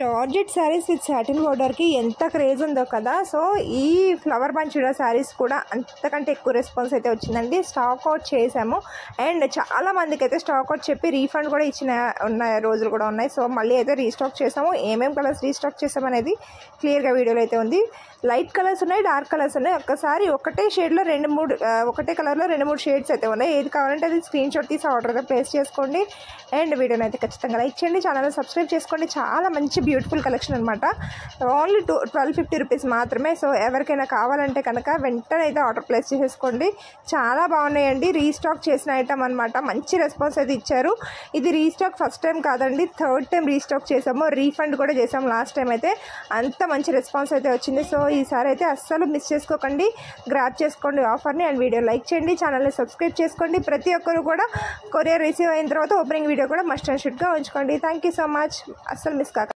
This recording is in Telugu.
జార్జెట్ శారీస్ విత్ సాటిన్ బోర్డర్కి ఎంత క్రేజ్ ఉందో కదా. సో ఈ ఫ్లవర్ బంచ్ శారీస్ కూడా అంతకంటే ఎక్కువ రెస్పాన్స్ అయితే వచ్చిందండి. స్టాక్ అవుట్ చేసాము అండ్ చాలా మందికి అయితే స్టాక్ అవుట్ చెప్పి రీఫండ్ కూడా ఇచ్చిన రోజులు కూడా ఉన్నాయి. సో మళ్ళీ అయితే రీస్టాక్ చేసాము. ఏమేమి కలర్స్ రీస్టాక్ చేసామనేది క్లియర్గా వీడియోలో అయితే ఉంది. లైట్ కలర్స్ ఉన్నాయి, డార్క్ కలర్స్ ఉన్నాయి. ఒక్కసారి ఒకటే షేడ్లో ఒకటే కలర్లో 2-3 షేడ్స్ అయితే ఉన్నాయి. ఏది కావాలంటే అది స్క్రీన్ షాట్ తీసి ఆర్డర్గా ప్లేస్ చేసుకోండి అండ్ వీడియోని అయితే ఖచ్చితంగా లైక్ చేయండి, ఛానల్ సబ్స్క్రైబ్ చేసుకోండి. చాలా మంచి బ్యూటిఫుల్ కలెక్షన్ అనమాట. ఓన్లీ 1250 రూపీస్ మాత్రమే. సో ఎవరికైనా కావాలంటే కనుక వెంటనే అయితే ఆర్డర్ ప్లేస్ చేసేసుకోండి. చాలా బాగున్నాయండి. రీస్టాక్ చేసిన ఐటమ్ అనమాట. మంచి రెస్పాన్స్ అయితే ఇచ్చారు. ఇది రీస్టాక్ ఫస్ట్ టైం కాదండి, 3rd టైం రీస్టాక్ చేసాము. రీఫండ్ కూడా చేసాము లాస్ట్ టైం అయితే. అంత మంచి రెస్పాన్స్ అయితే వచ్చింది. సో ఈసారి అయితే అస్సలు మిస్ చేసుకోకండి, గ్రాబ్ చేసుకోండి ఆఫర్ని అండ్ వీడియో లైక్ చేయండి, ఛానల్ని సబ్స్క్రైబ్ చేసుకోండి. ప్రతి ఒక్కరు కూడా కొరియర్ రిసీవ్ అయిన తర్వాత ఓపెనింగ్ వీడియో కూడా మస్ట్ అండ్ షుడ్గా ఉంచుకోండి. Thank you so much. అస్సలు మిస్ కాకండి.